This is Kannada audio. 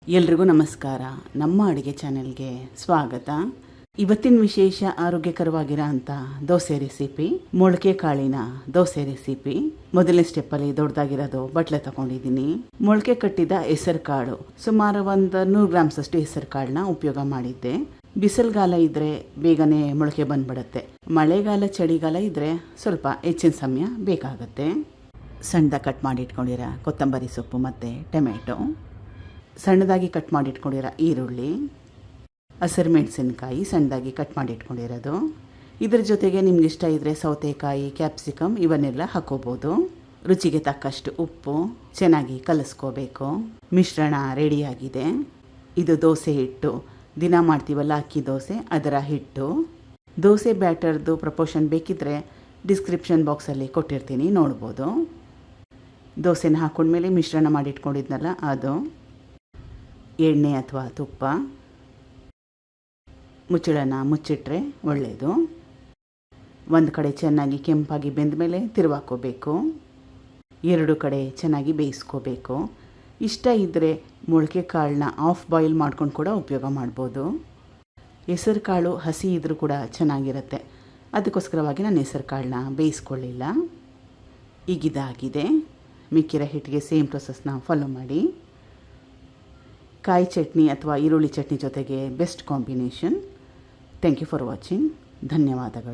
ಎಲ್ರಿಗೂ ನಮಸ್ಕಾರ. ನಮ್ಮ ಅಡುಗೆ ಚಾನೆಲ್ಗೆ ಸ್ವಾಗತ. ಇವತ್ತಿನ ವಿಶೇಷ ಆರೋಗ್ಯಕರವಾಗಿರೋ ಅಂಥ ದೋಸೆ ರೆಸಿಪಿ, ಮೊಳಕೆ ಕಾಳಿನ ದೋಸೆ ರೆಸಿಪಿ. ಮೊದಲನೇ ಸ್ಟೆಪ್ಪಲ್ಲಿ ದೊಡ್ಡದಾಗಿರೋದು ಬಟ್ಲೆ ತಗೊಂಡಿದ್ದೀನಿ. ಮೊಳಕೆ ಕಟ್ಟಿದ ಹೆಸರು ಕಾಳು, ಸುಮಾರು ಒಂದು 100 ಗ್ರಾಮ್ಸ್ ಅಷ್ಟು ಹೆಸರು ಕಾಳನ್ನ ಉಪಯೋಗ ಮಾಡಿದ್ದೆ. ಬಿಸಿಲುಗಾಲ ಇದ್ದರೆ ಬೇಗನೆ ಮೊಳಕೆ ಬಂದ್ಬಿಡುತ್ತೆ. ಮಳೆಗಾಲ ಚಳಿಗಾಲ ಇದ್ದರೆ ಸ್ವಲ್ಪ ಹೆಚ್ಚಿನ ಸಮಯ ಬೇಕಾಗುತ್ತೆ. ಸಣ್ಣದಾಗಿ ಕಟ್ ಮಾಡಿ ಇಟ್ಕೊಂಡಿರೋ ಕೊತ್ತಂಬರಿ ಸೊಪ್ಪು ಮತ್ತು ಟೊಮೆಟೊ, ಸಣ್ಣದಾಗಿ ಕಟ್ ಮಾಡಿ ಇಟ್ಕೊಂಡಿರೋ ಈರುಳ್ಳಿ, ಹಸಿರು ಮೆಣಸಿನ್ಕಾಯಿ ಸಣ್ಣದಾಗಿ ಕಟ್ ಮಾಡಿ ಇಟ್ಕೊಂಡಿರೋದು. ಇದ್ರ ಜೊತೆಗೆ ನಿಮ್ಗೆ ಇಷ್ಟ ಇದ್ದರೆ ಸೌತೆಕಾಯಿ, ಕ್ಯಾಪ್ಸಿಕಮ್ ಇವನ್ನೆಲ್ಲ ಹಾಕೋಬೋದು. ರುಚಿಗೆ ತಕ್ಕಷ್ಟು ಉಪ್ಪು, ಚೆನ್ನಾಗಿ ಕಲಿಸ್ಕೋಬೇಕು. ಮಿಶ್ರಣ ರೆಡಿಯಾಗಿದೆ. ಇದು ದೋಸೆ ಹಿಟ್ಟು, ದಿನ ಮಾಡ್ತೀವಲ್ಲ ಅಕ್ಕಿ ದೋಸೆ, ಅದರ ಹಿಟ್ಟು. ದೋಸೆ ಬ್ಯಾಟರ್ದು ಪ್ರಪೋರ್ಷನ್ ಬೇಕಿದ್ದರೆ ಡಿಸ್ಕ್ರಿಪ್ಷನ್ ಬಾಕ್ಸಲ್ಲಿ ಕೊಟ್ಟಿರ್ತೀನಿ, ನೋಡ್ಬೋದು. ದೋಸೆನ ಹಾಕೊಂಡ್ಮೇಲೆ ಮಿಶ್ರಣ ಮಾಡಿಟ್ಕೊಂಡಿದ್ನಲ್ಲ ಅದು, ಎಣ್ಣೆ ಅಥವಾ ತುಪ್ಪ, ಮುಚ್ಚಳನ ಮುಚ್ಚಿಟ್ರೆ ಒಳ್ಳೆಯದು. ಒಂದು ಕಡೆ ಚೆನ್ನಾಗಿ ಕೆಂಪಾಗಿ ಬೆಂದ ಮೇಲೆ ತಿರುವಾಕೋಬೇಕು. 2 ಕಡೆ ಚೆನ್ನಾಗಿ ಬೇಯಿಸ್ಕೋಬೇಕು. ಇಷ್ಟ ಇದ್ದರೆ ಮೊಳಕೆ ಕಾಳನ್ನ ಆಫ್ ಬಾಯ್ಲ್ ಮಾಡ್ಕೊಂಡು ಕೂಡ ಉಪಯೋಗ ಮಾಡ್ಬೋದು. ಹೆಸರು ಕಾಳು ಹಸಿ ಇದ್ದರೂ ಕೂಡ ಚೆನ್ನಾಗಿರುತ್ತೆ. ಅದಕ್ಕೋಸ್ಕರವಾಗಿ ನಾನು ಹೆಸರು ಕಾಳನ್ನ ಬೇಯಿಸ್ಕೊಳ್ಳಿಲ್ಲ. ಈಗಿದಾಗಿದೆ. ಮಿಕ್ಕಿರೋ ಹಿಟ್ಟಿಗೆ ಸೇಮ್ ಪ್ರೊಸೆಸ್ನ ಫಾಲೋ ಮಾಡಿ. ಕಾಯಿ ಚಟ್ನಿ ಅಥವಾ ಈರುಳ್ಳಿ ಚಟ್ನಿ ಜೊತೆಗೆ best combination. Thank you for watching. ಧನ್ಯವಾದಗಳು.